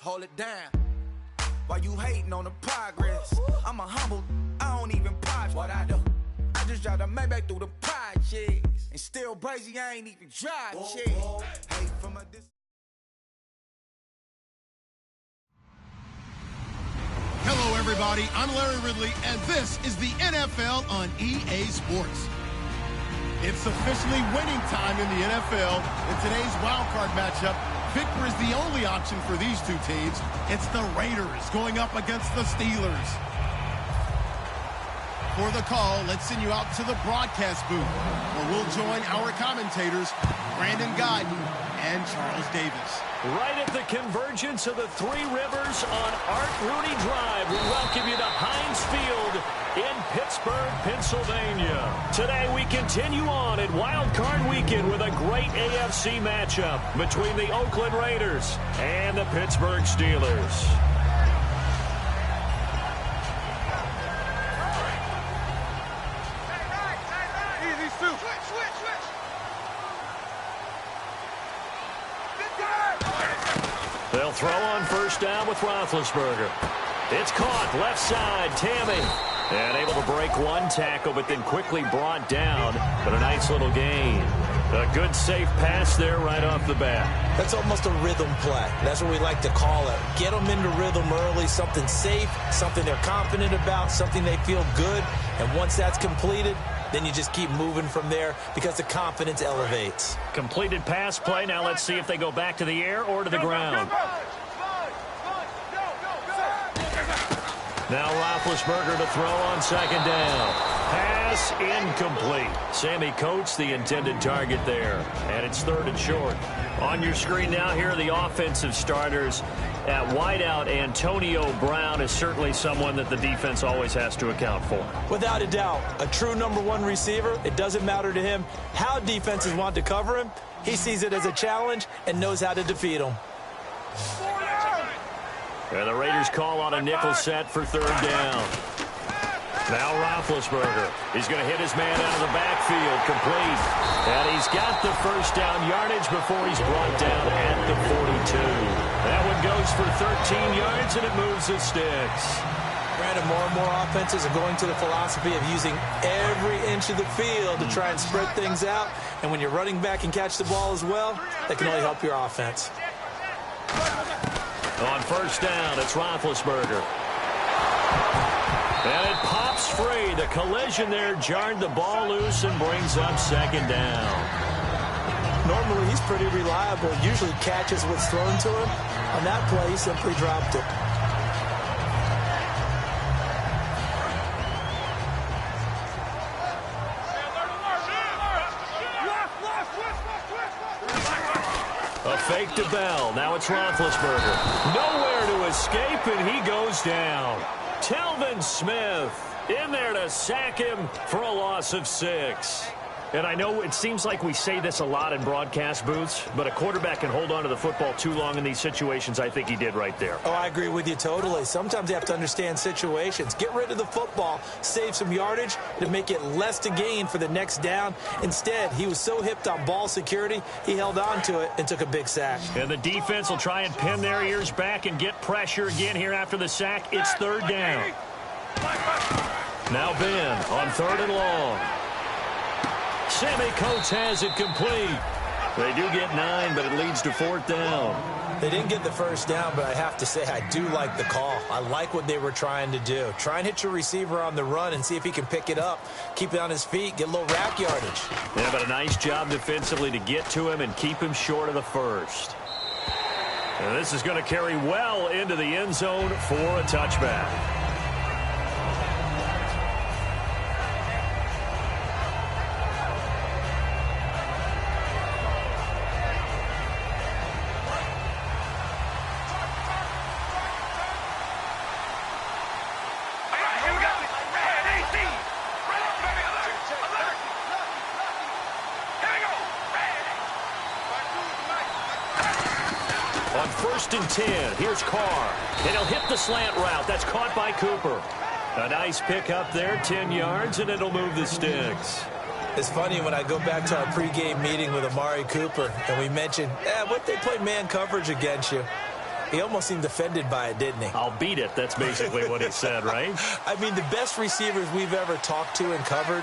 hold it down. While you hating on the progress, I'm a humble, I don't even pause what I do. I just drive the Maybach through the projects, and still crazy, I ain't even drive shit. Hate from a distance. Hello, everybody. I'm Larry Ridley, and this is the NFL on EA Sports. It's officially winning time in the NFL. In today's wildcard matchup, victory is the only option for these two teams. It's the Raiders going up against the Steelers. For the call, let's send you out to the broadcast booth, where we'll join our commentators, Brandon Guyton and Charles Davis. Right at the convergence of the Three Rivers on Art Rooney Drive, we welcome you to Heinz Field in Pittsburgh, Pennsylvania. Today we continue on at Wild Card Weekend with a great AFC matchup between the Oakland Raiders and the Pittsburgh Steelers. They'll throw on first down with Roethlisberger. It's caught left side, Tammy. And able to break one tackle, but then quickly brought down. But a nice little gain. A good, safe pass there right off the bat. That's almost a rhythm play. That's what we like to call it. Get them into rhythm early, something safe, something they're confident about, something they feel good. And once that's completed, then you just keep moving from there because the confidence elevates. Completed pass play. Now let's see if they go back to the air or to the ground. Now Roethlisberger to throw on second down. Pass incomplete. Sammy Coates the intended target there. And it's third and short. On your screen now, here are the offensive starters. At wideout, Antonio Brown is certainly someone that the defense always has to account for. Without a doubt, a true #1 receiver. It doesn't matter to him how defenses want to cover him. He sees it as a challenge and knows how to defeat them. And the Raiders call on a nickel set for third down. Now Roethlisberger. He's going to hit his man out of the backfield, complete. And he's got the first down yardage before he's brought down at the 42. That one goes for 13 yards, and it moves the sticks. Brandon, more and more offenses are going to the philosophy of using every inch of the field to try and spread things out. And when you're running back and catch the ball as well, that can only help your offense. On first down, it's Roethlisberger. And it pops free. The collision there jarred the ball loose and brings up second down. Normally, he's pretty reliable. Usually catches what's thrown to him. On that play, he simply dropped it. A fake to Bell. Now it's Roethlisberger. Nowhere to escape, and he goes down. Telvin Smith in there to sack him for a loss of 6. And I know it seems like we say this a lot in broadcast booths, but a quarterback can hold on to the football too long in these situations. I think he did right there. Oh, I agree with you totally. Sometimes you have to understand situations. Get rid of the football, save some yardage to make it less to gain for the next down. Instead, he was so hipped on ball security, he held on to it and took a big sack. And the defense will try and pin their ears back and get pressure again here after the sack. It's third down. Now Ben on third and long. Sammy Coates has it complete. They do get 9, but it leads to fourth down. They didn't get the first down, but I have to say I do like the call. I like what they were trying to do. Try and hit your receiver on the run and see if he can pick it up, keep it on his feet, get a little rack yardage. Yeah, but a nice job defensively to get to him and keep him short of the first. And this is going to carry well into the end zone for a touchback. On 1st and 10, here's Carr. And he'll hit the slant route. That's caught by Cooper. A nice pick up there, 10 yards, and it'll move the sticks. It's funny when I go back to our pregame meeting with Amari Cooper, and we mentioned, what they play man coverage against you. He almost seemed offended by it, didn't he? I'll beat it. That's basically what he said, right? I mean, the best receivers we've ever talked to and covered,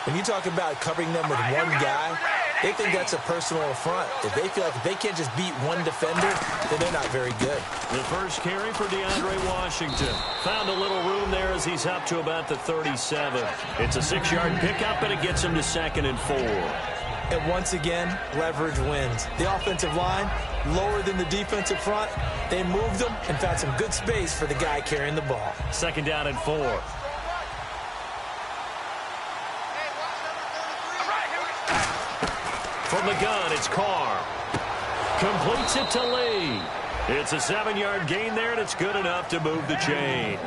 when you talk about covering them with one guy, they think that's a personal affront. If they feel like if they can't just beat one defender, then they're not very good. The first carry for DeAndre Washington. Found a little room there as he's up to about the 37. It's a 6-yard pickup, and it gets him to 2nd and 4. And once again, leverage wins. The offensive line, lower than the defensive front. They moved them and found some good space for the guy carrying the ball. 2nd down and 4. From the gun, it's Carr. Completes it to Lee. It's a 7-yard gain there, and it's good enough to move the chains.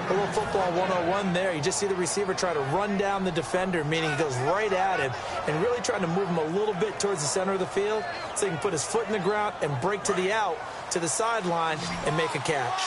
A little football 101 there. You just see the receiver try to run down the defender, meaning he goes right at him and really trying to move him a little bit towards the center of the field so he can put his foot in the ground and break to the out, to the sideline, and make a catch.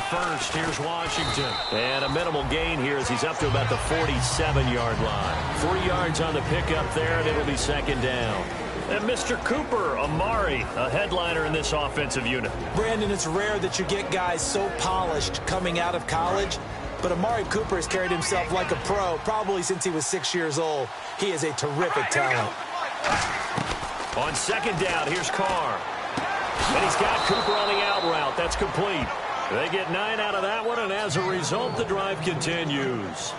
First, here's Washington. And a minimal gain here as he's up to about the 47-yard line. 3 yards on the pickup there, and it'll be 2nd down. And Mr. Cooper, Amari, a headliner in this offensive unit. Brandon, it's rare that you get guys so polished coming out of college, but Amari Cooper has carried himself like a pro probably since he was 6 years old. He is a terrific talent. On 2nd down, here's Carr. And he's got Cooper on the out route. That's complete. They get 9 out of that one, and as a result, the drive continues.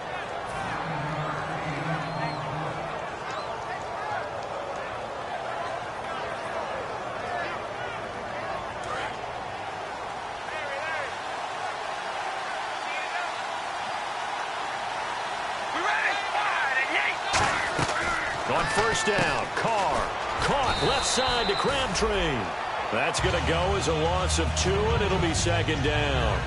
On 1st down, Carr caught left side to Crabtree. That's going to go as a loss of 2, and it'll be 2nd down.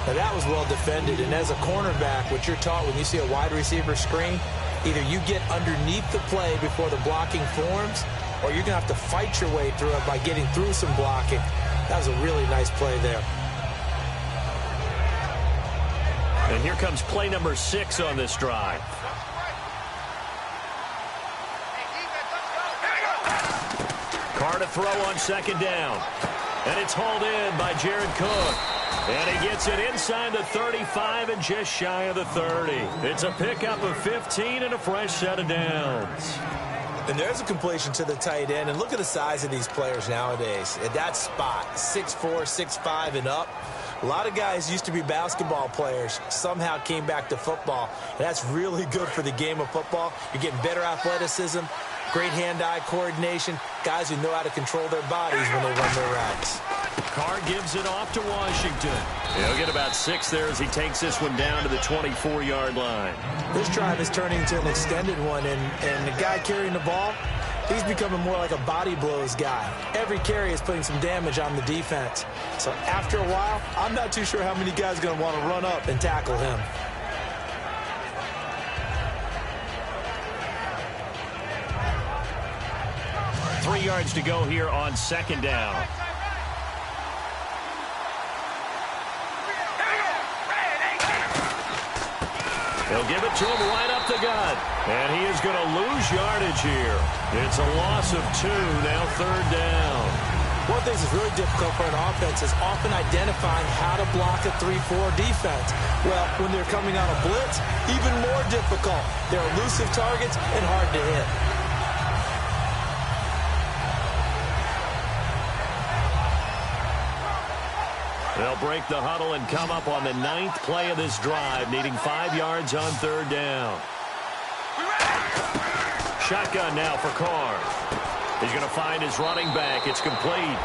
Now, that was well defended, and as a cornerback, what you're taught when you see a wide receiver screen, either you get underneath the play before the blocking forms, or you're going to have to fight your way through it by getting through some blocking. That was a really nice play there. And here comes play number 6 on this drive. Carr to throw on 2nd down. And it's hauled in by Jared Cook. And he gets it inside the 35 and just shy of the 30. It's a pickup of 15 and a fresh set of downs. And there's a completion to the tight end. And look at the size of these players nowadays. At that spot, 6'4", 6'5", and up. A lot of guys used to be basketball players, somehow came back to football. And that's really good for the game of football. You're getting better athleticism, great hand-eye coordination, guys who know how to control their bodies when they run their routes. Carr gives it off to Washington. He'll get about 6 there as he takes this one down to the 24-yard line. This drive is turning into an extended one, and the guy carrying the ball, he's becoming more like a body blows guy. Every carry is putting some damage on the defense. So after a while, I'm not too sure how many guys are going to want to run up and tackle him. Three yards to go here on 2nd down. They'll give it to him right up the gut. And he is going to lose yardage here. It's a loss of 2, now 3rd down. One of the things that's really difficult for an offense is often identifying how to block a 3-4 defense. Well, when they're coming on a blitz, even more difficult. They're elusive targets and hard to hit. They'll break the huddle and come up on the 9th play of this drive, needing 5 yards on 3rd down. Shotgun now for Carr. He's going to find his running back. It's complete.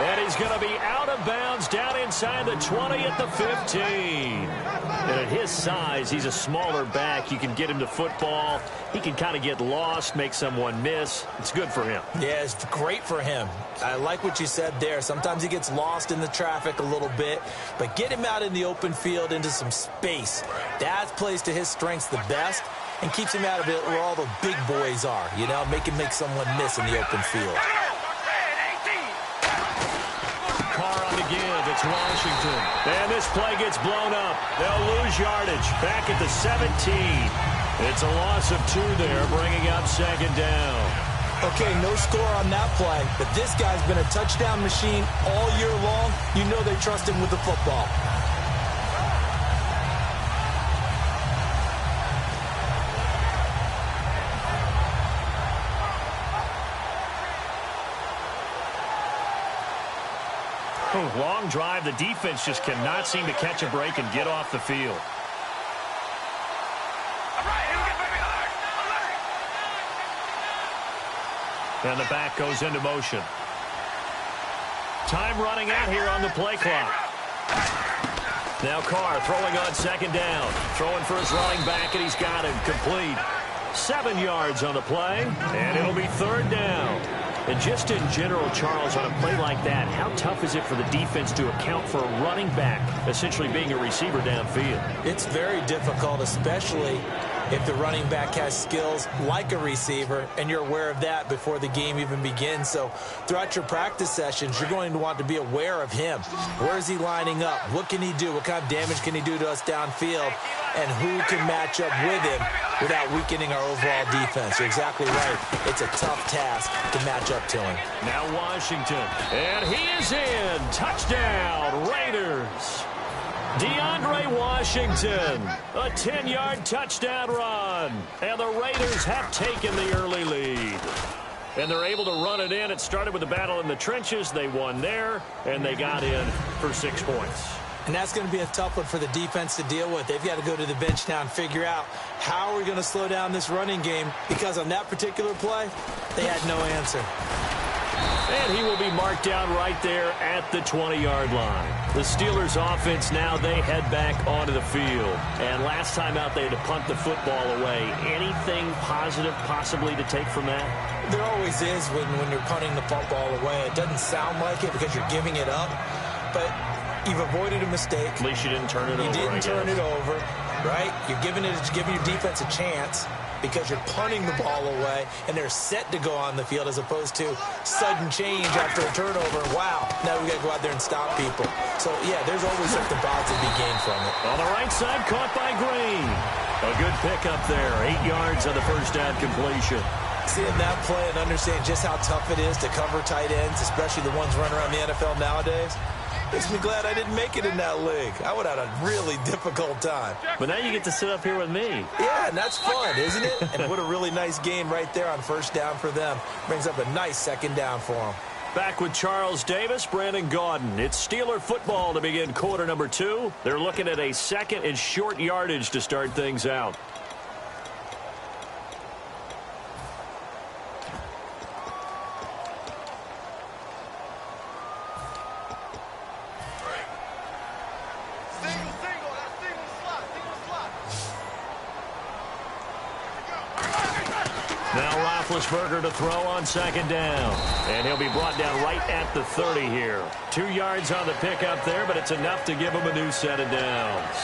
And he's going to be out of bounds down inside the 20 at the 15. And at his size, he's a smaller back. You can get him to football. He can kind of get lost, make someone miss. It's good for him. Yeah, it's great for him. I like what you said there. Sometimes he gets lost in the traffic a little bit, but get him out in the open field into some space. That plays to his strengths the best and keeps him out of it where all the big boys are, you know, make someone miss in the open field. Carr on the give. It's Washington. And this play gets blown up. They'll lose yardage back at the 17. It's a loss of 2 there, bringing up second down. Okay, no score on that play, but this guy's been a touchdown machine all year long. You know they trust him with the football. Long drive. The defense just cannot seem to catch a break and get off the field. And the back goes into motion. Time running out here on the play clock. Now Carr throwing on second down. Throwing for his running back, and he's got him complete. 7 yards on the play, and it'll be third down. And just in general, Charles, on a play like that, how tough is it for the defense to account for a running back essentially being a receiver downfield? It's very difficult, especially if the running back has skills like a receiver, and you're aware of that before the game even begins. So throughout your practice sessions, you're going to want to be aware of him. Where is he lining up? What can he do? What kind of damage can he do to us downfield? And who can match up with him without weakening our overall defense? You're exactly right. It's a tough task to match up to him. Now Washington, and he is in. Touchdown, Raiders. DeAndre Washington, a 10-yard touchdown run. And the Raiders have taken the early lead. And they're able to run it in. It started with a battle in the trenches. They won there, and they got in for 6 points. And that's going to be a tough one for the defense to deal with. They've got to go to the bench now and figure out how are we going to slow down this running game, because on that particular play, they had no answer. And he will be marked down right there at the 20-yard line. The Steelers offense now, they head back onto the field. And last time out, they had to punt the football away. Anything positive possibly to take from that? There always is when you're punting the football away. It doesn't sound like it because you're giving it up, but you've avoided a mistake. At least you didn't turn it over. You didn't turn it over, right? You're giving your defense a chance because you're punting the ball away, and they're set to go on the field as opposed to sudden change after a turnover. Wow, now we got to go out there and stop people. So, yeah, there's always something positive to be gained from it. On the right side, caught by Green. A good pickup there. 8 yards on the first down completion. Seeing that play and understand just how tough it is to cover tight ends, especially the ones running around the NFL nowadays, makes me glad I didn't make it in that league. I would have had a really difficult time. But now you get to sit up here with me. Yeah, and that's fun, isn't it? And what a really nice game right there on first down for them. Brings up a nice second down for them. Back with Charles Davis, Brandon Gaudin. It's Steeler football to begin quarter number 2. They're looking at a second and short yardage to start things out. Roethlisberger to throw on second down. And he'll be brought down right at the 30 here. 2 yards on the pickup there, but it's enough to give him a new set of downs.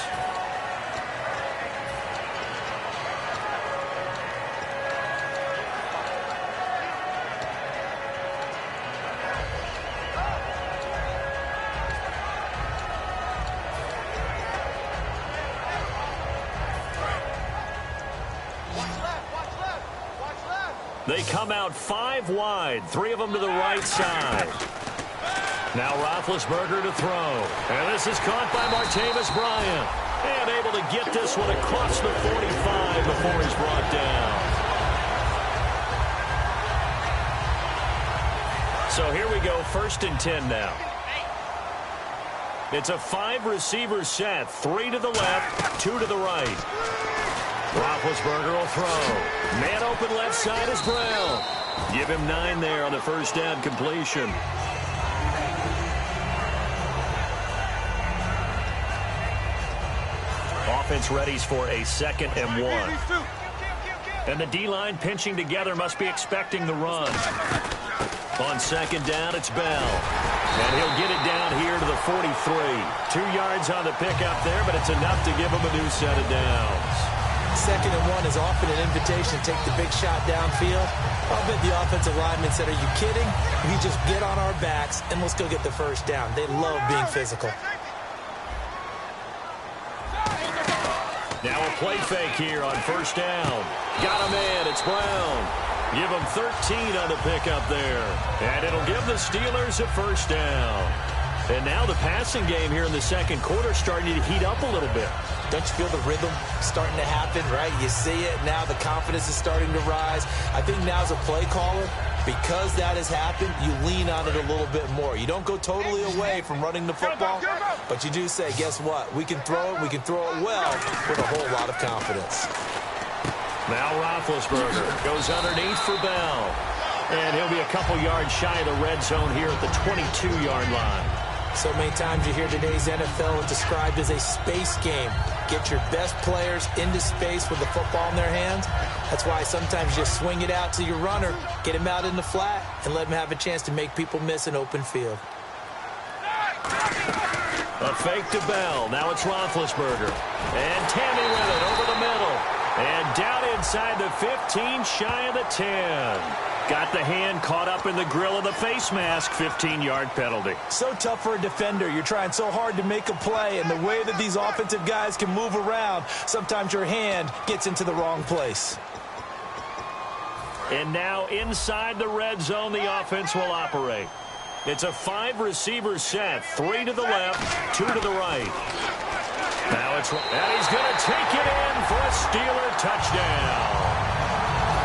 They come out 5 wide, 3 of them to the right side. Now Roethlisberger to throw. And this is caught by Martavis Bryant. And able to get this one across the 45 before he's brought down. So here we go, 1st and 10 now. It's a 5-receiver set, 3 to the left, 2 to the right. Roethlisberger will throw. Man open left side is Brown. Give him 9 there on the first down completion. Offense readies for a 2nd and 1. And the D-line pinching together must be expecting the run. On 2nd down, it's Bell. And he'll get it down here to the 43. 2 yards on the pickup there, but it's enough to give him a new set of downs. 2nd and 1 is often an invitation to take the big shot downfield. I'll bet the offensive lineman said, are you kidding? We just get on our backs and let's go get the first down. They love being physical. Now a play fake here on first down. Got him in. It's Brown. Give him 13 on the pickup there. And it'll give the Steelers a first down. And now the passing game here in the second quarter starting to heat up a little bit. Don't you feel the rhythm starting to happen, right? You see it. Now the confidence is starting to rise. I think now as a play caller, because that has happened, you lean on it a little bit more. You don't go totally away from running the football, but you do say, guess what? We can throw it. We can throw it well with a whole lot of confidence. Now Roethlisberger goes underneath for Bell. And he'll be a couple yards shy of the red zone here at the 22-yard line. So many times you hear today's NFL described as a space game. Get your best players into space with the football in their hands. That's why sometimes you just swing it out to your runner, get him out in the flat, and let him have a chance to make people miss an open field. A fake to Bell. Now it's Roethlisberger. And Tammy with it over the middle. And down inside the 15, shy of the 10. Got the hand caught up in the grill of the face mask. 15-yard penalty. So tough for a defender. You're trying so hard to make a play, and the way that these offensive guys can move around, sometimes your hand gets into the wrong place. And now inside the red zone, the offense will operate. It's a 5-receiver set. 3 to the left, 2 to the right. Now it's, and he's going to take it in for a Steeler touchdown.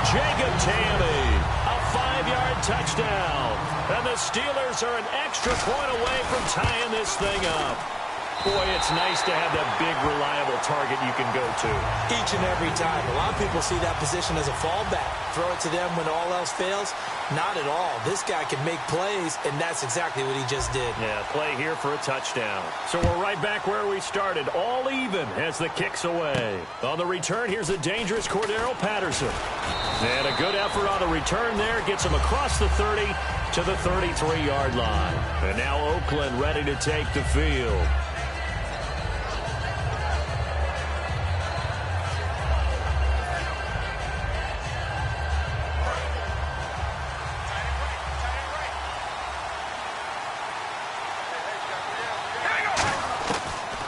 Jacob Tammy, a 5-yard touchdown. And the Steelers are an extra point away from tying this thing up. Boy, it's nice to have that big, reliable target you can go to. Each and every time. A lot of people see that position as a fallback. Throw it to them when all else fails. Not at all. This guy can make plays, and that's exactly what he just did. Yeah, play here for a touchdown. So we're right back where we started. All even as the kick's away. On the return, here's a dangerous Cordero Patterson. And a good effort on the return there. Gets him across the 30 to the 33-yard line. And now Oakland ready to take the field.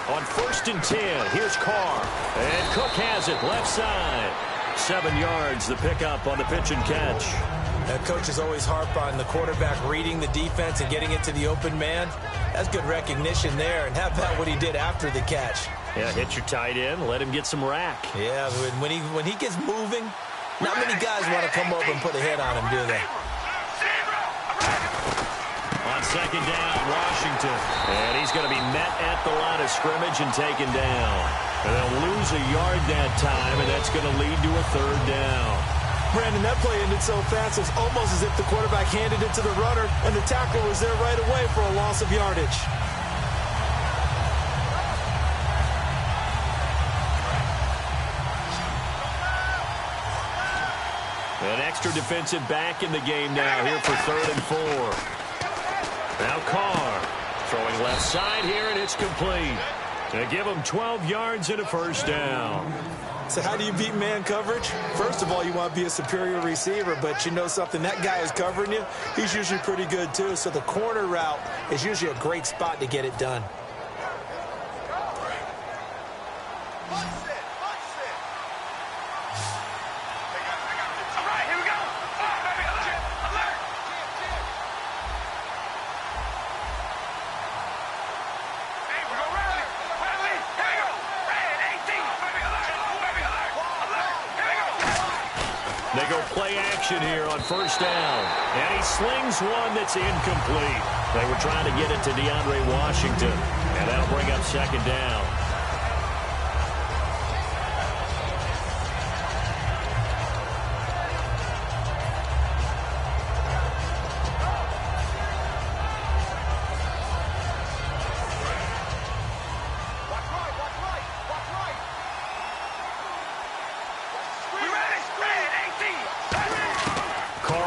On 1st and 10, here's Carr. And Cook has it, left side. 7 yards, the pickup on the pitch and catch. That coach is always harp on the quarterback reading the defense and getting it to the open man. That's good recognition there. And how about what he did after the catch? Yeah, hit your tight end, let him get some rack. Yeah, when he gets moving, not many guys want to come over and put a hit on him, do they? On 2nd down, Washington. And he's going to be met at the line of scrimmage and taken down. And they'll lose a yard that time, and that's going to lead to a 3rd down. Brandon, that play ended so fast, it's almost as if the quarterback handed it to the runner, and the tackler was there right away for a loss of yardage. An extra defensive back in the game now here for 3rd and 4. Now Carr throwing left side here, and it's complete. To give him 12 yards and a 1st down. So how do you beat man coverage? First of all, you want to be a superior receiver, but you know something, that guy is covering you. He's usually pretty good too, so the corner route is usually a great spot to get it done. They go play action here on 1st down. And he slings one that's incomplete. They were trying to get it to DeAndre Washington. And that'll bring up 2nd down.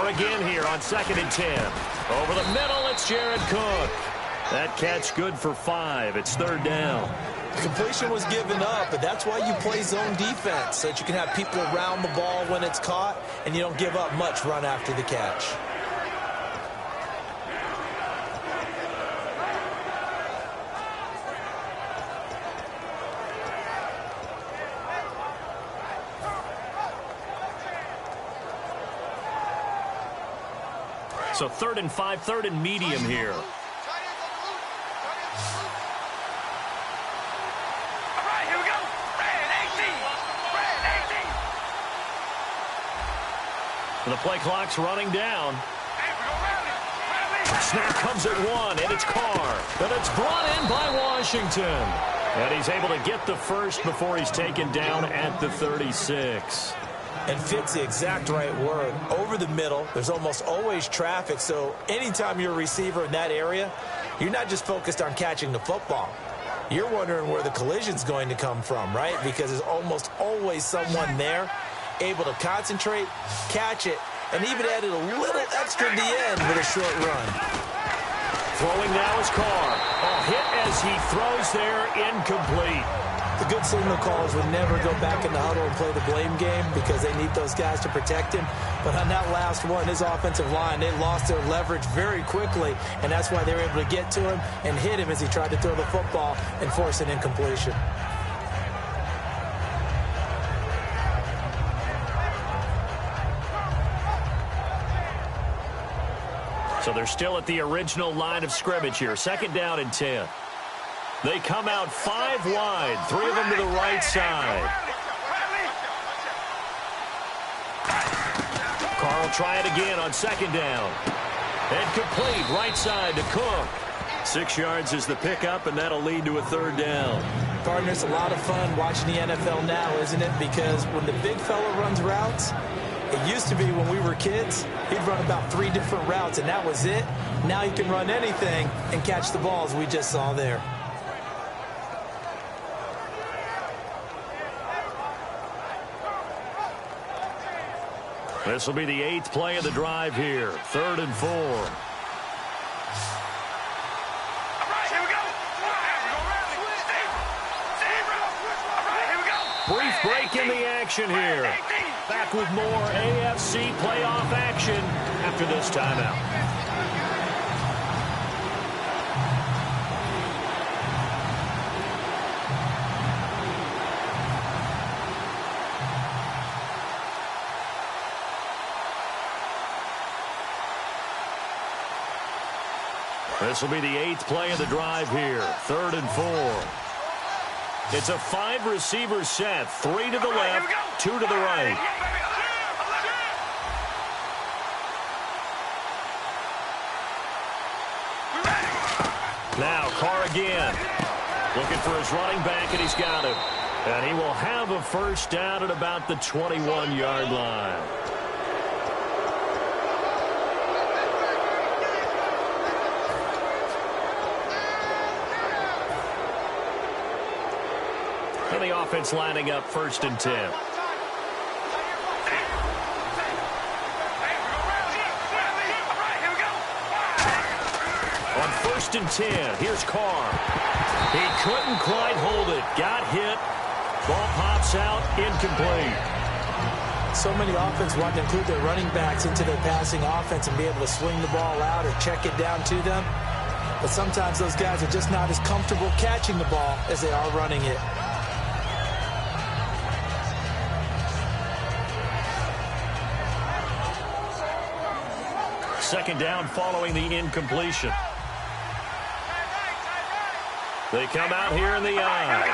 Again here on 2nd and 10. Over the middle, it's Jared Cook. That catch good for 5. It's 3rd down. The completion was given up, but that's why you play zone defense, so that you can have people around the ball when it's caught, and you don't give up much run after the catch. So 3rd and 5, 3rd and medium here. The play clock's running down. Snap comes at 1, and it's Carr. And it's brought in by Washington. And he's able to get the first before he's taken down at the 36. And fits the exact right word. Over the middle, there's almost always traffic, so anytime you're a receiver in that area, you're not just focused on catching the football. You're wondering where the collision's going to come from, right? Because there's almost always someone there able to concentrate, catch it, and even added a little extra at the end with a short run. Throwing now is Carr. A hit as he throws there, incomplete. The good signal callers would never go back in the huddle and play the blame game because they need those guys to protect him. But on that last one, his offensive line, they lost their leverage very quickly, and that's why they were able to get to him and hit him as he tried to throw the football and force an incompletion. So they're still at the original line of scrimmage here. 2nd down and 10. They come out 5 wide, 3 of them to the right side. Carr will try it again on 2nd down. And complete right side to Cook. 6 yards is the pickup, and that'll lead to a 3rd down. Partner, it's a lot of fun watching the NFL now, isn't it? Because when the big fella runs routes, it used to be when we were kids, he'd run about 3 different routes, and that was it. Now he can run anything and catch the balls we just saw there. This will be the 8th play of the drive here. 3rd and 4. Brief break in the action here. Back with more AFC playoff action after this timeout. This will be the 8th play of the drive here. 3rd and 4. It's a 5-receiver set. 3 to the left, 2 to the right. Now Carr again. Looking for his running back, and he's got him. And he will have a 1st down at about the 21-yard line. And the offense lining up 1st and 10. On 1st and 10, here's Carr. He couldn't quite hold it. Got hit. Ball pops out, incomplete. So many offenses want to include their running backs into their passing offense and be able to swing the ball out or check it down to them. But sometimes those guys are just not as comfortable catching the ball as they are running it. 2nd down following the incompletion. They come out here in the eye.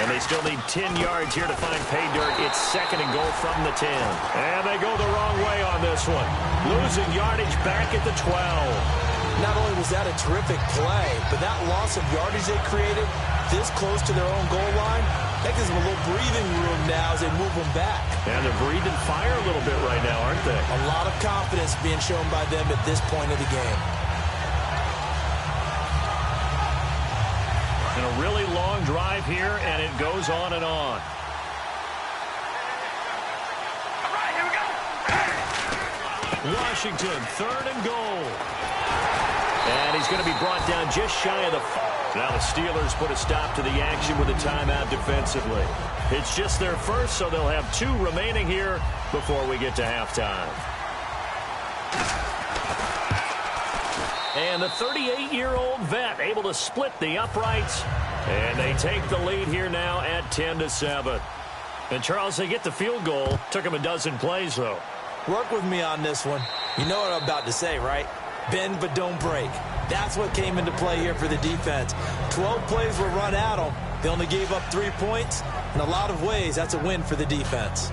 And they still need 10 yards here to find pay dirt. It's 2nd and goal from the 10. And they go the wrong way on this one. Losing yardage back at the 12. Not only was that a terrific play, but that loss of yardage they created this close to their own goal line, that gives them a little breathing room now as they move them back. And they're breathing fire a little bit right now, aren't they? A lot of confidence being shown by them at this point of the game. And a really long drive here, and it goes on and on. Washington, 3rd and goal. And he's going to be brought down just shy of the... Now the Steelers put a stop to the action with a timeout defensively. It's just their first, so they'll have 2 remaining here before we get to halftime. And the 38-year-old vet able to split the uprights. And they take the lead here now at 10-7. And, Charles, they get the field goal. Took them a dozen plays, though. Work with me on this one. You know what I'm about to say, right? Bend but don't break. That's what came into play here for the defense. 12 plays were run at them. They only gave up 3 points. In a lot of ways, that's a win for the defense.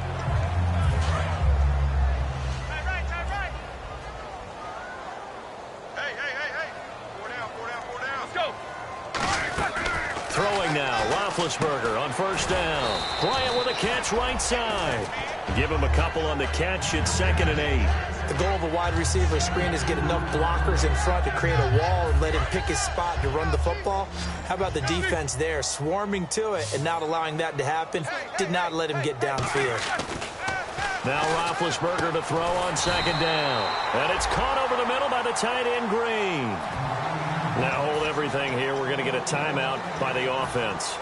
Throwing now, Roethlisberger on first down. Bryant with a catch right side. Give him a couple on the catch. It's 2nd and 8. The goal of a wide receiver screen is get enough blockers in front to create a wall and let him pick his spot to run the football. How about the defense there, swarming to it and not allowing that to happen? Did not let him get downfield. Now Roethlisberger to throw on 2nd down. And it's caught over the middle by the tight end, Green. Now hold everything here. We're going to get a timeout by the offense.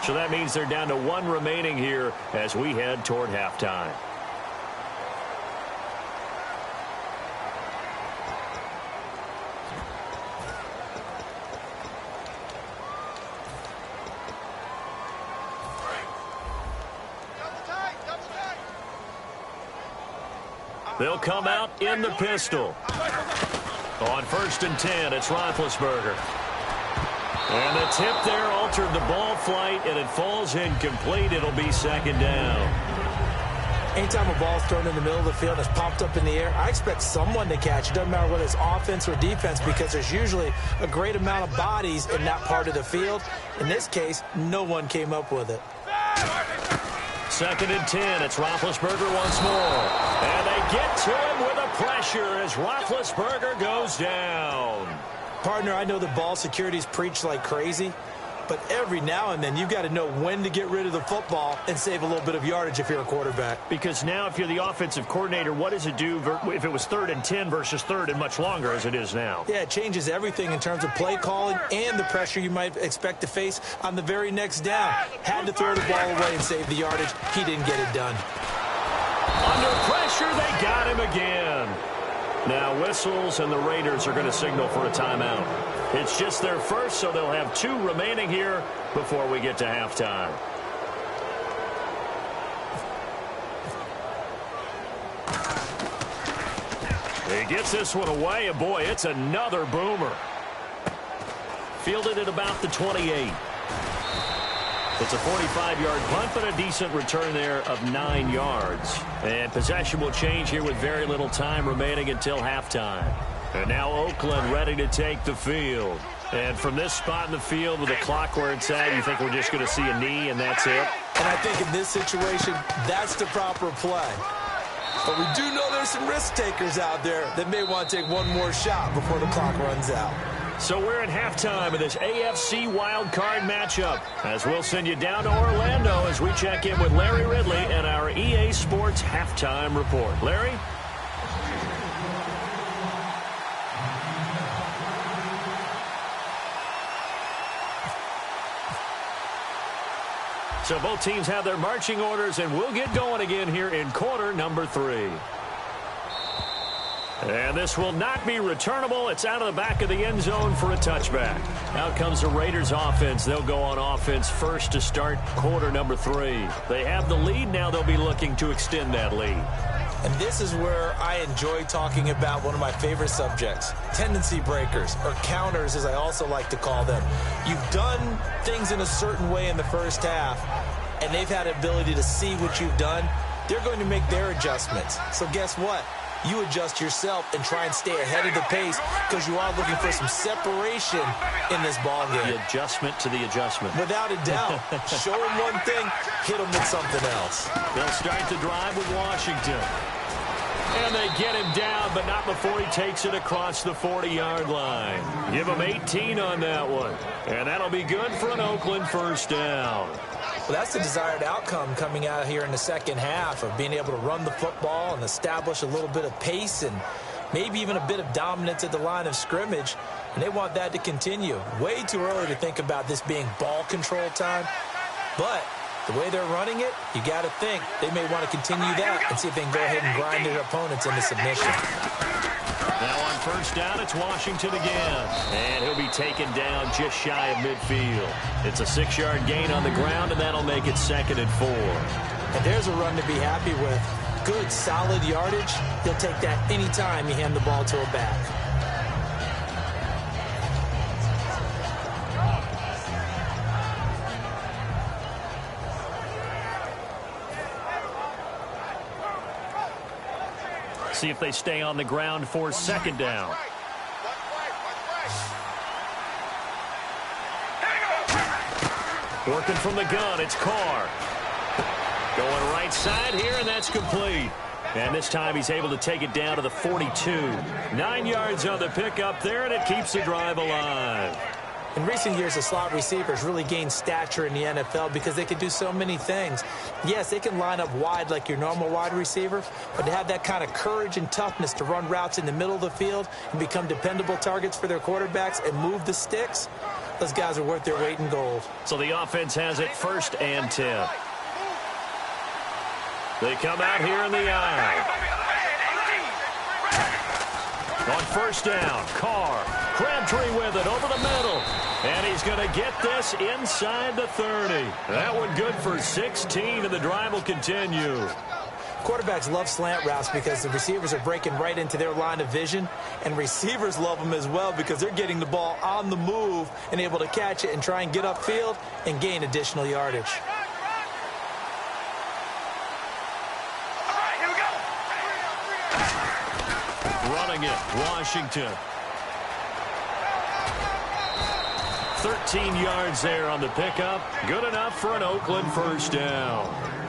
So that means they're down to 1 remaining here as we head toward halftime. They'll come out in the pistol. On 1st and 10, it's Roethlisberger. And the tip there altered the ball flight, and it falls incomplete. It'll be 2nd down. Anytime a ball's thrown in the middle of the field and it's popped up in the air, I expect someone to catch. It doesn't matter whether it's offense or defense because there's usually a great amount of bodies in that part of the field. In this case, no one came up with it. 2nd and 10. It's Roethlisberger once more. And they get to him with a pressure as Roethlisberger goes down. Partner, I know the ball security's preached like crazy, but every now and then you've got to know when to get rid of the football and save a little bit of yardage if you're a quarterback. Because now if you're the offensive coordinator, what does it do if it was 3rd and 10 versus 3rd and much longer as it is now? Yeah, it changes everything in terms of play calling and the pressure you might expect to face on the very next down. Had to throw the ball away and save the yardage. He didn't get it done. Under pressure, they got him again. Now whistles, and the Raiders are going to signal for a timeout. It's just their first, so they'll have 2 remaining here before we get to halftime. He gets this one away, and boy, it's another boomer. Fielded at about the 28. It's a 45-yard punt, but a decent return there of 9 yards. And possession will change here with very little time remaining until halftime. And now Oakland ready to take the field. And from this spot in the field with the clock where it's at, you think we're just going to see a knee and that's it? And I think in this situation, that's the proper play. But we do know there's some risk takers out there that may want to take one more shot before the clock runs out. So we're at halftime of this AFC wildcard matchup, as we'll send you down to Orlando as we check in with Larry Ridley and our EA Sports halftime report. Larry? So both teams have their marching orders, and we'll get going again here in quarter number 3. And this will not be returnable. It's out of the back of the end zone for a touchback. Out comes the Raiders offense. They'll go on offense first to start quarter number 3. They have the lead. Now they'll be looking to extend that lead. And this is where I enjoy talking about one of my favorite subjects, tendency breakers, or counters as I also like to call them. You've done things in a certain way in the first half, and they've had the ability to see what you've done. They're going to make their adjustments. So guess what? You adjust yourself and try and stay ahead of the pace because you are looking for some separation in this ball game. The adjustment to the adjustment. Without a doubt. Show them one thing, hit them with something else. They'll start the drive with Washington. And they get him down, but not before he takes it across the 40-yard line. Give him 18 on that one. And that'll be good for an Oakland first down. Well, that's the desired outcome coming out here in the second half of being able to run the football and establish a little bit of pace and maybe even a bit of dominance at the line of scrimmage. And they want that to continue. Way too early to think about this being ball control time. But the way they're running it, you got to think they may want to continue that and see if they can go ahead and grind their opponents into submission. Now on first down, it's Washington again. And he'll be taken down just shy of midfield. It's a 6-yard gain on the ground, and that'll make it 2nd and 4. And there's a run to be happy with. Good, solid yardage. He'll take that anytime you hand the ball to a back. See if they stay on the ground for 2nd down. Working from the gun, it's Carr. Going right side here, and that's complete. And this time he's able to take it down to the 42. 9 yards on the pickup there, and it keeps the drive alive. In recent years, the slot receivers really gained stature in the NFL because they can do so many things. Yes, they can line up wide like your normal wide receiver, but to have that kind of courage and toughness to run routes in the middle of the field and become dependable targets for their quarterbacks and move the sticks, those guys are worth their weight in gold. So the offense has it 1st and 10. They come out here in the eye. On first down, Carr. Crabtree with it over the middle. And he's going to get this inside the 30. That one good for 16, and the drive will continue. Quarterbacks love slant routes because the receivers are breaking right into their line of vision, and receivers love them as well because they're getting the ball on the move and able to catch it and try and get upfield and gain additional yardage. Running it, Washington. 13 yards there on the pickup. Good enough for an Oakland 1st down.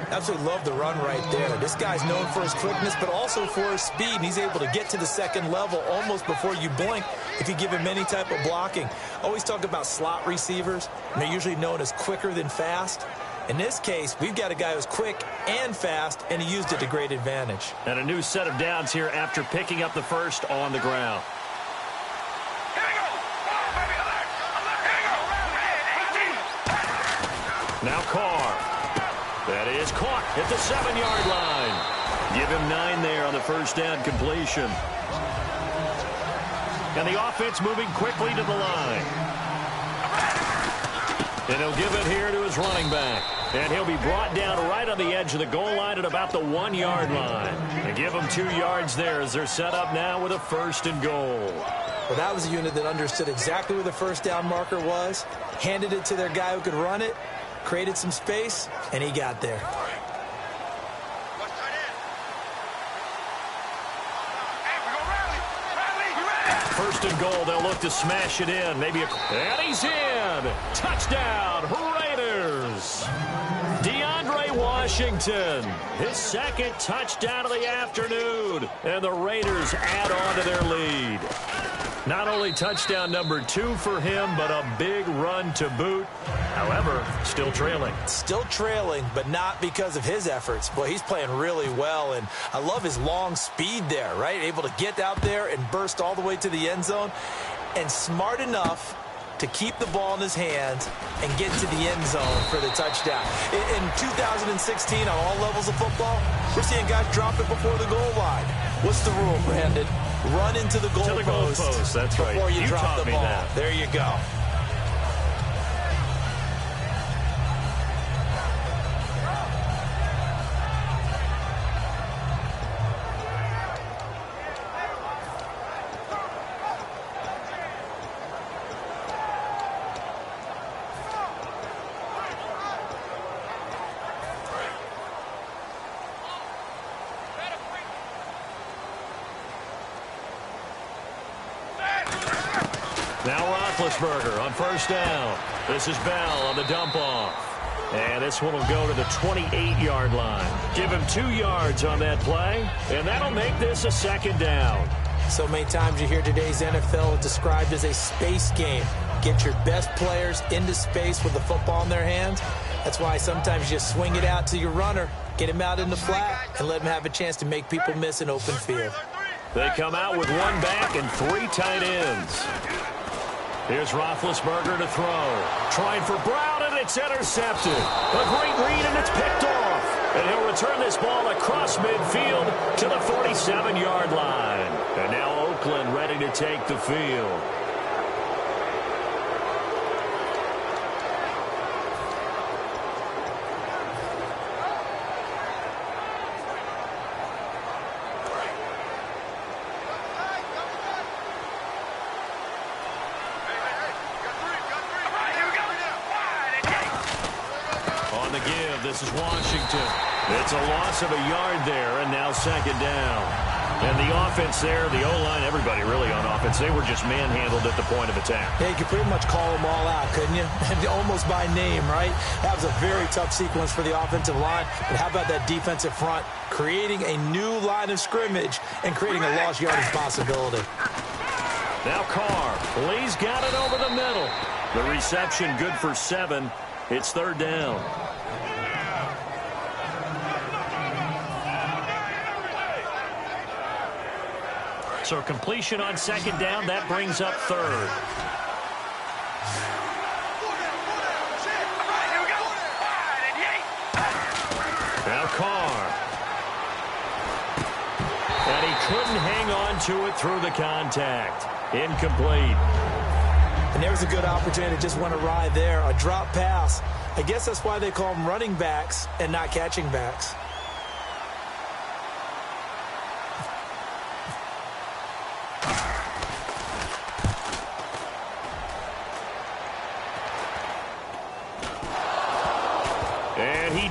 Absolutely love the run right there. This guy's known for his quickness, but also for his speed. And he's able to get to the 2nd level almost before you blink if you give him any type of blocking. Always talk about slot receivers, and they're usually known as quicker than fast. In this case, we've got a guy who's quick and fast, and he used it to great advantage. And a new set of downs here after picking up the 1st on the ground. Now Carr. That is caught at the 7-yard line. Give him 9 there on the 1st down completion. And the offense moving quickly to the line. And he'll give it here to his running back. And he'll be brought down right on the edge of the goal line at about the 1-yard line. And give him 2 yards there as they're set up now with a 1st and goal. Well, that was a unit that understood exactly where the 1st down marker was, handed it to their guy who could run it, created some space, and he got there. First and goal, they'll look to smash it in. And he's in. Touchdown, Raiders. DeAndre Washington, his 2nd touchdown of the afternoon. And the Raiders add on to their lead. Not only touchdown number 2 for him, but a big run to boot. However, still trailing. Still trailing, but not because of his efforts. Boy, he's playing really well, and I love his long speed there, right? Able to get out there and burst all the way to the end zone, and smart enough to keep the ball in his hands and get to the end zone for the touchdown. In 2016, on all levels of football, we're seeing guys drop it before the goal line. What's the rule, Brandon? Run into the goalpost. That's right. Before you drop the ball. That. There you go. Now Roethlisberger on first down. This is Bell on the dump off. And this one will go to the 28-yard line. Give him 2 yards on that play, and that'll make this a 2nd down. So many times you hear today's NFL described as a space game. Get your best players into space with the football in their hands. That's why sometimes you just swing it out to your runner, get him out in the flat, and let him have a chance to make people miss an open field. They come out with 1 back and 3 tight ends. Here's Roethlisberger to throw. Trying for Brown, and it's intercepted. A great read, and it's picked off. And he'll return this ball across midfield to the 47-yard line. And now Oakland ready to take the field. This is Washington. It's a loss of a yard there, and now second down. And the offense there, the O-line, everybody really on offense, they were just manhandled at the point of attack. Yeah, you could pretty much call them all out, couldn't you? Almost by name, right? That was a very tough sequence for the offensive line. But how about that defensive front creating a new line of scrimmage and creating a lost yardage possibility? Now Carr. Lee's got it over the middle. The reception good for 7. It's third down. So completion on second down, that brings up third. Now Carr. And he couldn't hang on to it through the contact. Incomplete. And there's a good opportunity to just went awry there. A drop pass. I guess that's why they call them running backs and not catching backs.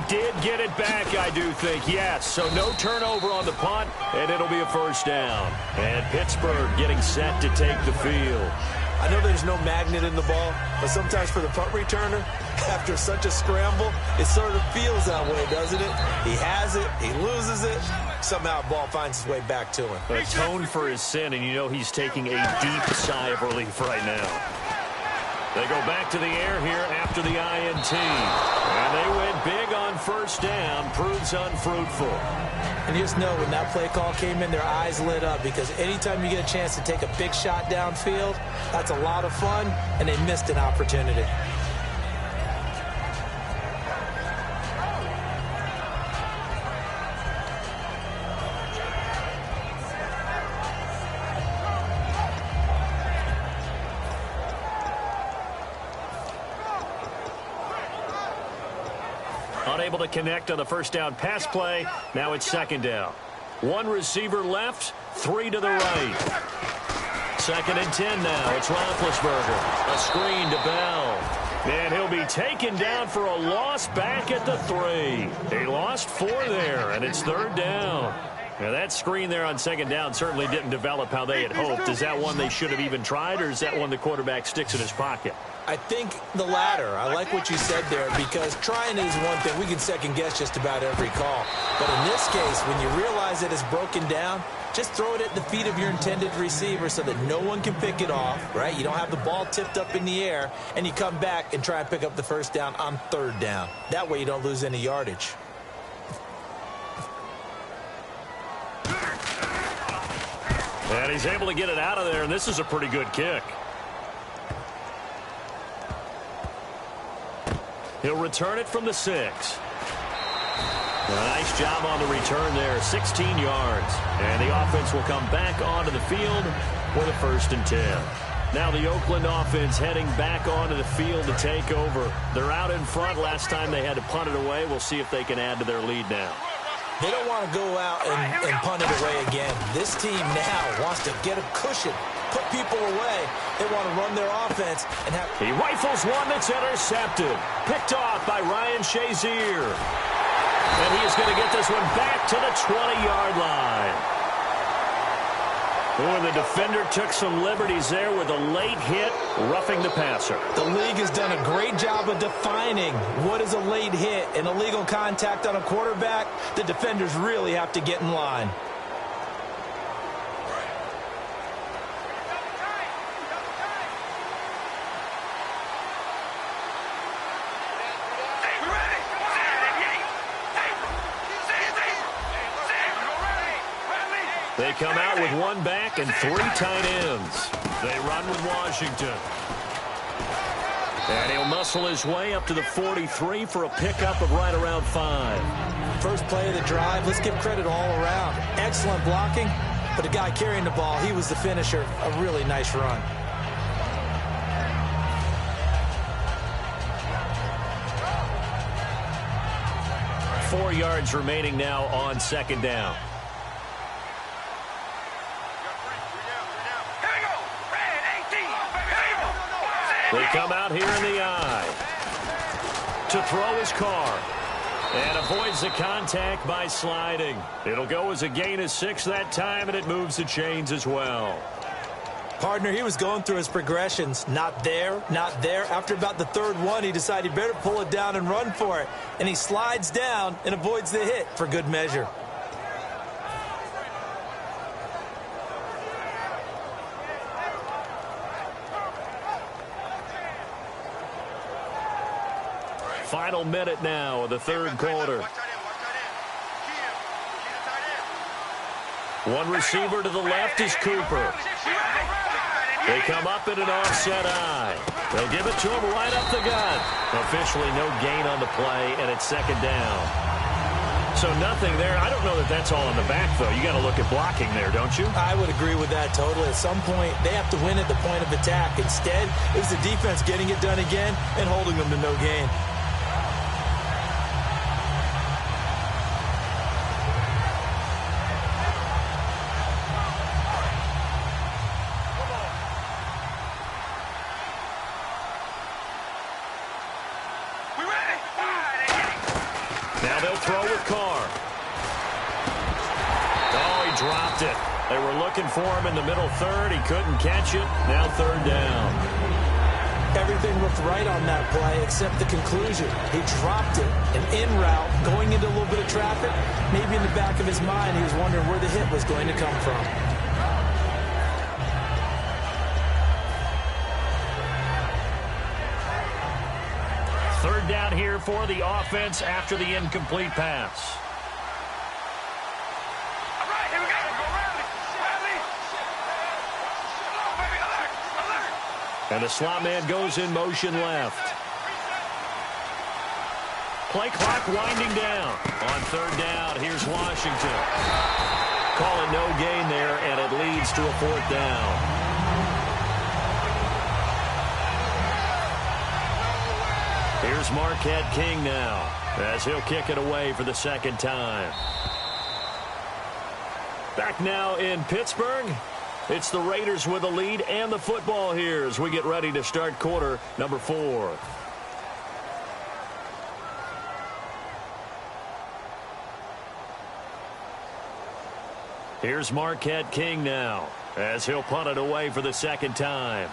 Did get it back, I do think, yes. So no turnover on the punt, and it'll be a first down. And Pittsburgh getting set to take the field. I know there's no magnet in the ball, but sometimes for the punt returner, after such a scramble, it sort of feels that way, doesn't it? He has it, he loses it, somehow the ball finds its way back to him. Atone for his sin, and you know he's taking a deep sigh of relief right now. They go back to the air here after the INT. And they went big on first down. Proves unfruitful. And you just know when that play call came in, their eyes lit up. Because anytime you get a chance to take a big shot downfield, that's a lot of fun. And they missed an opportunity. Unable to connect on the first down pass play. Now it's second down. One receiver left, 3 to the right. 2nd and 10 now. It's Roethlisberger. A screen to Bell. And he'll be taken down for a loss back at the 3. They lost 4 there, and it's third down. Now that screen there on second down certainly didn't develop how they had hoped. Is that one they should have even tried, or is that one the quarterback sticks in his pocket? I think the latter. I like what you said there, because trying is one thing. We can second guess just about every call. But in this case, when you realize that it's broken down, just throw it at the feet of your intended receiver so that no one can pick it off, right? You don't have the ball tipped up in the air, and you come back and try and pick up the first down on third down. That way you don't lose any yardage. And he's able to get it out of there, and this is a pretty good kick. He'll return it from the 6. A nice job on the return there, 16 yards. And the offense will come back onto the field with a 1st and 10. Now the Oakland offense heading back onto the field to take over. They're out in front. Last time they had to punt it away. We'll see if they can add to their lead now. They don't want to go out and punt it away again. This team now wants to get a cushion, put people away. They want to run their offense and have... He rifles one that's intercepted. Picked off by Ryan Shazier. And he is going to get this one back to the 20-yard line. Oh, the defender took some liberties there with a late hit, roughing the passer. The league has done a great job of defining what is a late hit. An illegal contact on a quarterback, the defenders really have to get in line. They come out with one back and 3 tight ends. They run with Washington. And he'll muscle his way up to the 43 for a pickup of right around 5. First play of the drive, let's give credit all around. Excellent blocking, But the guy carrying the ball, he was the finisher. A really nice run. Four yards remaining now on second down. They come out here in the eye to throw his car. And avoids the contact by sliding. It'll go as a gain of 6 that time, and it moves the chains as well. Partner, he was going through his progressions. Not there, not there. After about the third one, he decided he better pull it down and run for it. And he slides down and avoids the hit for good measure. Final minute now of the third quarter. One receiver to the left is Cooper. They come up in an offset eye. They'll give it to him right up the gut. Officially no gain on the play, and it's second down. So nothing there. I don't know that that's all in the back, though. You got to look at blocking there, don't you? I would agree with that totally. At some point, they have to win at the point of attack. Instead, it was the defense getting it done again and holding them to no gain. Now they'll throw with Carr. Oh, he dropped it. They were looking for him in the middle third. He couldn't catch it. Now third down. Everything looked right on that play except the conclusion. He dropped it. An in route, going into a little bit of traffic. Maybe in the back of his mind, he was wondering where the hit was going to come from. Third down here for the offense after the incomplete pass. All right, here we go. And the slot man goes in motion left. Play clock winding down. On third down, here's Washington. Call it no gain there, and it leads to a fourth down. Here's Marquette King now, as he'll kick it away for the second time. Back now in Pittsburgh. It's the Raiders with the lead and the football here as we get ready to start quarter number 4. Here's Marquette King now, as he'll punt it away for the second time.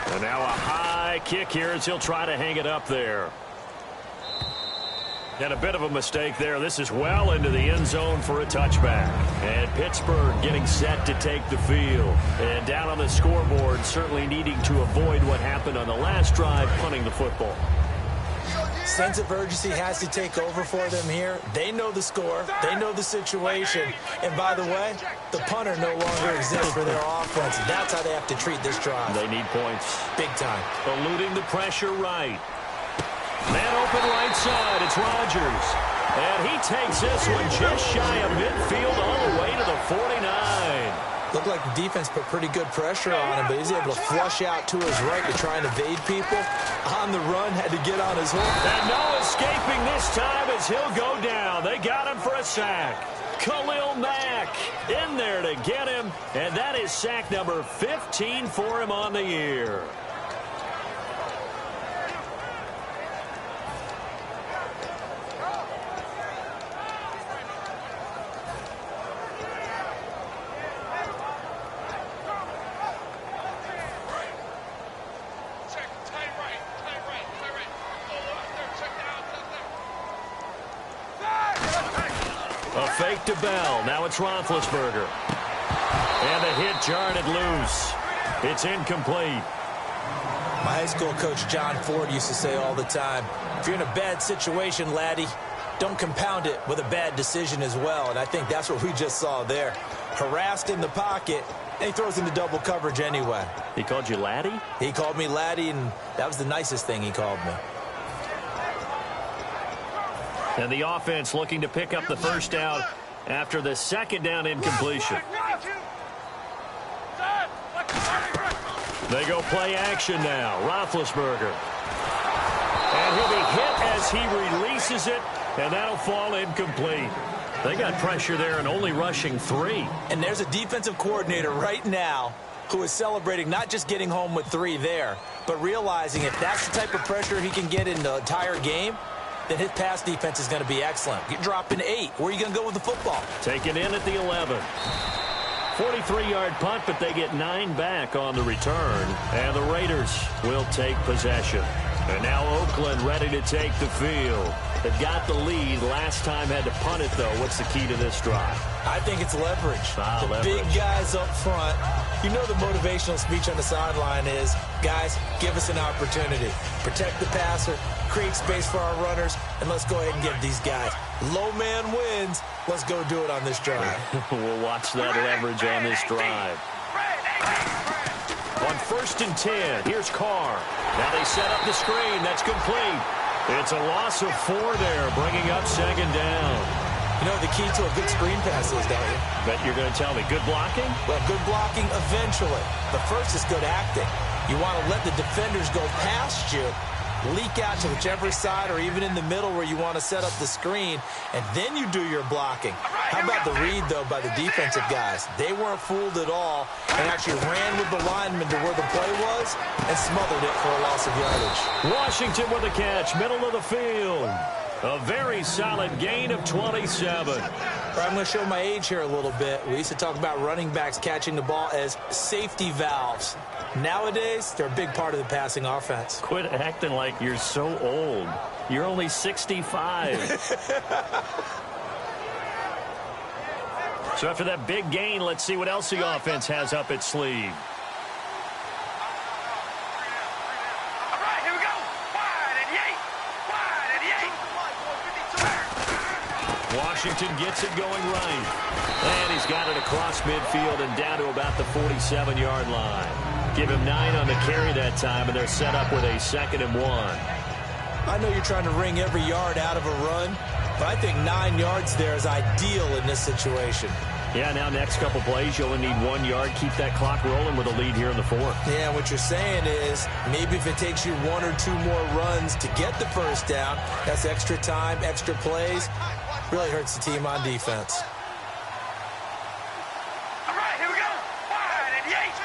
And now a high kick here as he'll try to hang it up there. And a bit of a mistake there. This is well into the end zone for a touchback. And Pittsburgh getting set to take the field. And down on the scoreboard, certainly needing to avoid what happened on the last drive, punting the football. Sense of urgency has to take over for them here. They know the score. They know the situation. And by the way, the punter no longer exists for their offense. That's how they have to treat this drive. They need points. Big time. Eluding the pressure right. Man open right side. It's Rodgers. And he takes this one just shy of midfield all the way to the 49. Looked like the defense put pretty good pressure on him, but he's able to flush out to his right to try and evade people. On the run, had to get on his horse. And no escaping this time as he'll go down. They got him for a sack. Khalil Mack in there to get him, and that is sack number 15 for him on the year. A fake to Bell. Now it's Roethlisberger. And the hit jarred it loose. It's incomplete. My high school coach John Ford used to say all the time, if you're in a bad situation, laddie, don't compound it with a bad decision as well. And I think that's what we just saw there. Harassed in the pocket, and he throws into double coverage anyway. He called you laddie? He called me laddie, and that was the nicest thing he called me. And the offense looking to pick up the first down after the second down incompletion. They go play action now. Roethlisberger. And he'll be hit as he releases it, and that'll fall incomplete. They got pressure there and only rushing 3. And there's a defensive coordinator right now who is celebrating not just getting home with 3 there, but realizing if that's the type of pressure he can get in the entire game, then his pass defense is going to be excellent. You're dropping 8. Where are you going to go with the football? Taken in at the 11. 43-yard punt, but they get 9 back on the return. And the Raiders will take possession. And now Oakland ready to take the field. They've got the lead. Last time had to punt it, though. What's the key to this drive? I think it's leverage. Leverage. Big guys up front. You know the motivational speech on the sideline is, guys, give us an opportunity. Protect the passer, create space for our runners, and let's go ahead and give these guys. Low man wins. Let's go do it on this drive. We'll watch that leverage on this drive. On 1st and 10, here's Carr. Now they set up the screen. That's complete. It's a loss of 4 there, bringing up 2nd down. You know the key to a good screen pass is, don't you? Bet you're going to tell me. Good blocking? Well, good blocking eventually. But first is good acting. You want to let the defenders go past you, leak out to whichever side or even in the middle where you want to set up the screen, and then you do your blocking. How about the read, though, by the defensive guys? They weren't fooled at all and actually ran with the lineman to where the play was and smothered it for a loss of yardage. Washington with a catch, middle of the field. A very solid gain of 27. I'm going to show my age here a little bit. We used to talk about running backs catching the ball as safety valves. Nowadays, they're a big part of the passing offense. Quit acting like you're so old. You're only 65. So after that big gain, let's see what else the offense has up its sleeve. Washington gets it going right. And he's got it across midfield and down to about the 47-yard line. Give him 9 on the carry that time, and they're set up with a 2nd and 1. I know you're trying to wring every yard out of a run, but I think 9 yards there is ideal in this situation. Yeah, now next couple plays, you only need 1 yard. Keep that clock rolling with a lead here in the 4th. Yeah, what you're saying is maybe if it takes you 1 or 2 more runs to get the first down, that's extra time, extra plays. Really hurts the team on defense. All right, here we go. Wide and Yates.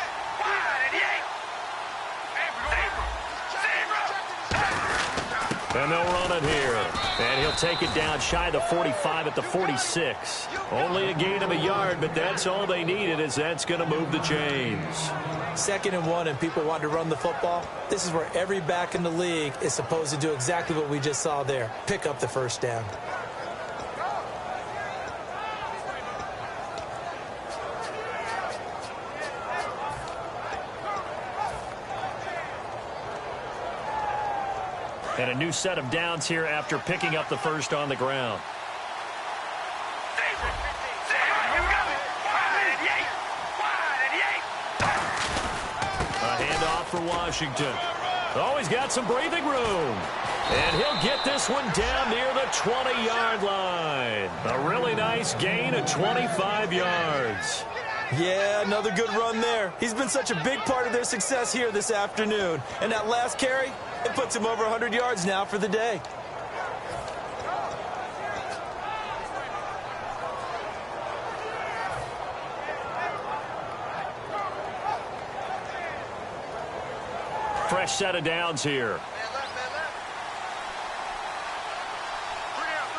And they'll run it here. And he'll take it down shy of the 45 at the 46. Only a gain of a yard, but that's all they needed, as that's going to move the chains. 2nd and 1, and people want to run the football. This is where every back in the league is supposed to do exactly what we just saw there. Pick up the first down. And a new set of downs here after picking up the first on the ground. A handoff for Washington. Oh, he's got some breathing room. And he'll get this one down near the 20-yard line. A really nice gain of 25 yards. Yeah, another good run there. He's been such a big part of their success here this afternoon. And that last carry, it puts him over 100 yards now for the day. Fresh set of downs here.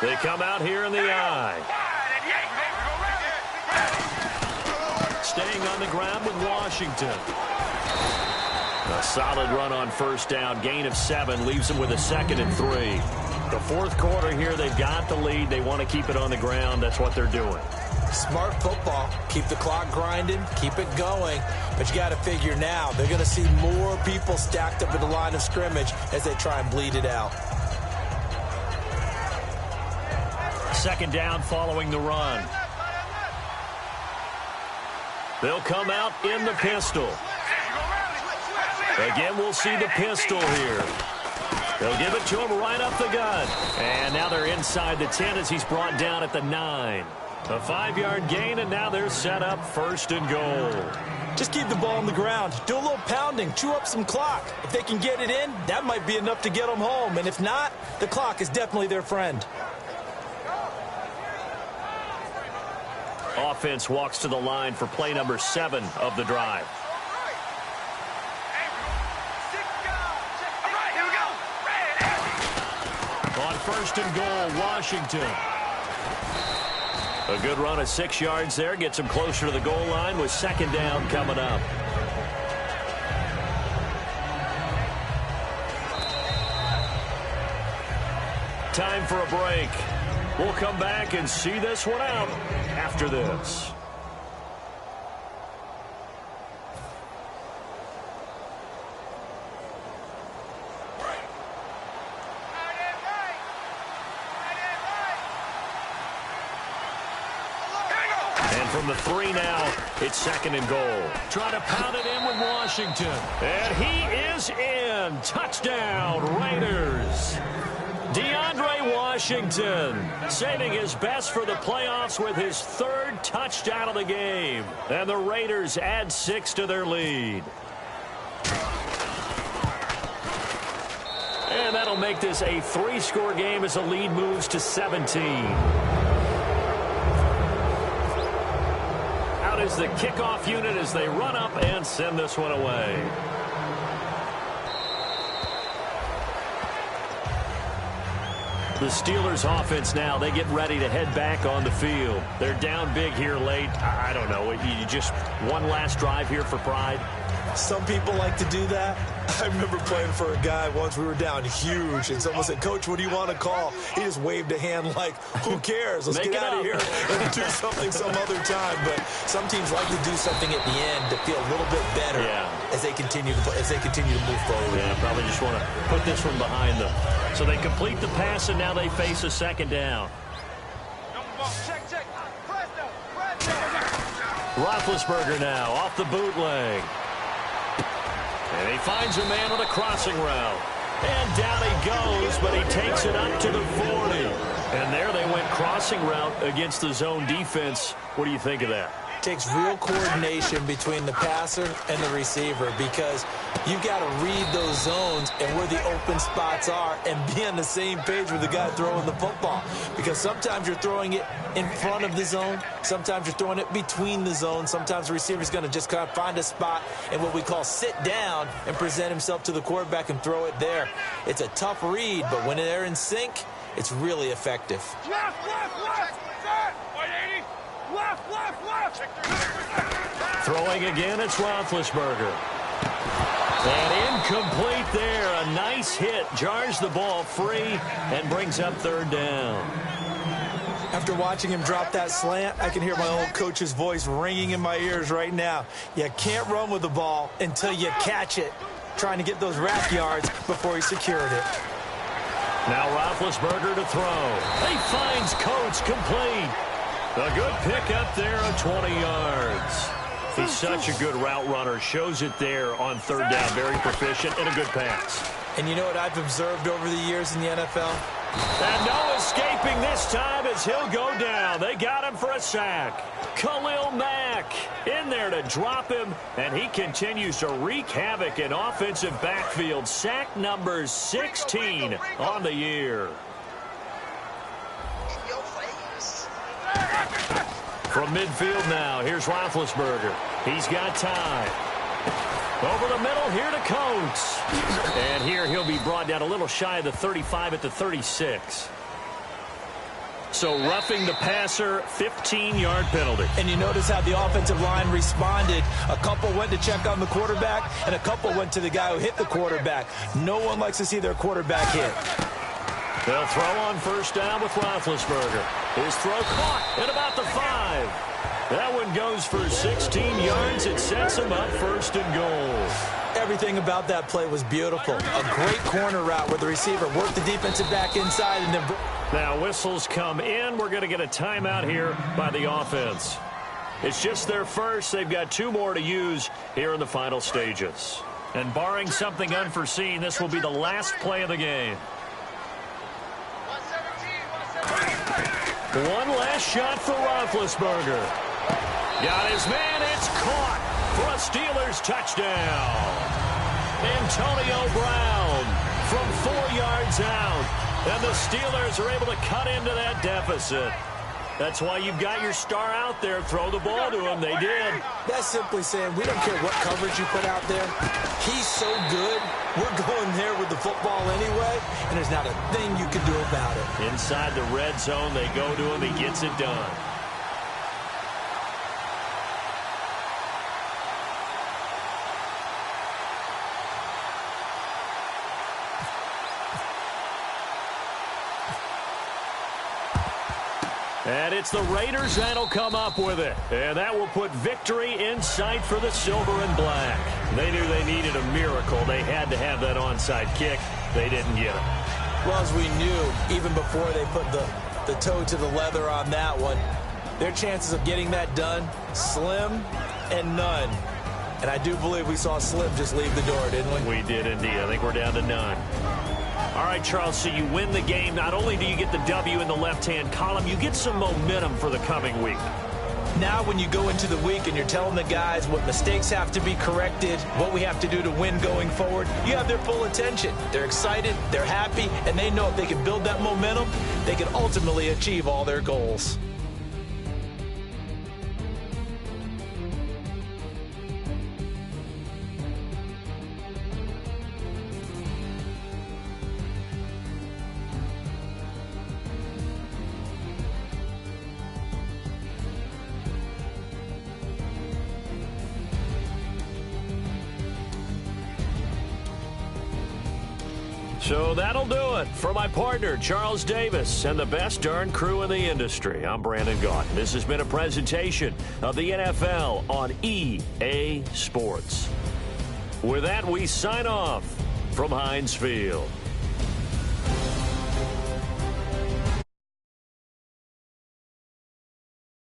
They come out here in the eye. Staying on the ground with Washington. A solid run on first down. Gain of 7 leaves them with a 2nd and 3. The 4th quarter here, they've got the lead. They want to keep it on the ground. That's what they're doing. Smart football. Keep the clock grinding. Keep it going. But you got to figure now, they're going to see more people stacked up at the line of scrimmage as they try and bleed it out. 2nd down following the run. They'll come out in the pistol. Again, we'll see the pistol here. They'll give it to him right up the gut. And now they're inside the 10 as he's brought down at the 9. A 5-yard gain, and now they're set up 1st and goal. Just keep the ball on the ground. Do a little pounding. Chew up some clock. If they can get it in, that might be enough to get them home. And if not, the clock is definitely their friend. Offense walks to the line for play number 7 of the drive. On 1st and goal, Washington. A good run of 6 yards there. Gets him closer to the goal line with 2nd down coming up. Time for a break. We'll come back and see this one out after this. From the 3 now, it's 2nd and goal. Trying to pound it in with Washington. And he is in. Touchdown, Raiders. DeAndre Washington saving his best for the playoffs with his 3rd touchdown of the game. And the Raiders add 6 to their lead. And that'll make this a 3-score game as the lead moves to 17. Is the kickoff unit as they run up and send this one away. The Steelers offense now, they get ready to head back on the field. They're down big here late. I don't know. You just one last drive here for pride. Some people like to do that. I remember playing for a guy once. We were down huge, and someone said, "Coach, what do you want to call?" He just waved a hand like, "Who cares? Let's get out of here and do something some other time." But some teams like to do something at the end to feel a little bit better as they continue to move forward. Yeah, probably just want to put this one behind them. So they complete the pass, and now they face a 2nd down. Roethlisberger now off the bootleg. And he finds a man on a crossing route. And down he goes, but he takes it up to the 40. And there they went crossing route against the zone defense. What do you think of that? Takes real coordination between the passer and the receiver, because you've got to read those zones and where the open spots are and be on the same page with the guy throwing the football. Because sometimes you're throwing it in front of the zone. Sometimes you're throwing it between the zones. Sometimes the receiver's going to just kind of find a spot and what we call sit down and present himself to the quarterback and throw it there. It's a tough read, but when they're in sync, it's really effective. Throwing again, it's Roethlisberger. And incomplete there. A nice hit. Jars the ball free and brings up 3rd down. After watching him drop that slant, I can hear my old coach's voice ringing in my ears right now. You can't run with the ball until you catch it. Trying to get those rack yards before he secured it. Now Roethlisberger to throw. He finds Coates complete. A good pick up there of 20 yards. He's such a good route runner. Shows it there on 3rd down. Very proficient and a good pass. And you know what I've observed over the years in the NFL? And no escaping this time as he'll go down. They got him for a sack. Khalil Mack in there to drop him, and he continues to wreak havoc in offensive backfield. Sack number 16 on the year. From midfield now, here's Roethlisberger. He's got time. Over the middle here to Coates. And here he'll be brought down a little shy of the 35 at the 36. So roughing the passer, 15-yard penalty. And you notice how the offensive line responded. A couple went to check on the quarterback, and a couple went to the guy who hit the quarterback. No one likes to see their quarterback hit. They'll throw on 1st down with Roethlisberger. His throw caught at about the 5. That one goes for 16 yards. It sets him up 1st and goal. Everything about that play was beautiful. A great corner route where the receiver worked the defensive back inside and then... Now whistles come in. We're going to get a timeout here by the offense. It's just their first. They've got 2 more to use here in the final stages. And barring something unforeseen, this will be the last play of the game. One last shot for Roethlisberger. Got his man. It's caught for a Steelers touchdown. Antonio Brown from 4 yards out. And the Steelers are able to cut into that deficit. That's why you've got your star out there. Throw the ball to him. They did. That's simply saying we don't care what coverage you put out there. He's so good. We're going there with the football anyway, and there's not a thing you can do about it. Inside the red zone, they go to him. He gets it done. And it's the Raiders that'll come up with it. And that will put victory in sight for the silver and black. They knew they needed a miracle. They had to have that onside kick. They didn't get it. Well, as we knew, even before they put the toe to the leather on that one, their chances of getting that done, slim and none. And I do believe we saw Slim just leave the door, didn't we? We did indeed. I think we're down to none. All right, Charles, so you win the game. Not only do you get the W in the left-hand column, you get some momentum for the coming week. Now when you go into the week and you're telling the guys what mistakes have to be corrected, what we have to do to win going forward, you have their full attention. They're excited, they're happy, and they know if they can build that momentum, they can ultimately achieve all their goals. So that'll do it for my partner, Charles Davis, and the best darn crew in the industry. I'm Brandon Gaughan. This has been a presentation of the NFL on EA Sports. With that, we sign off from Heinz Field.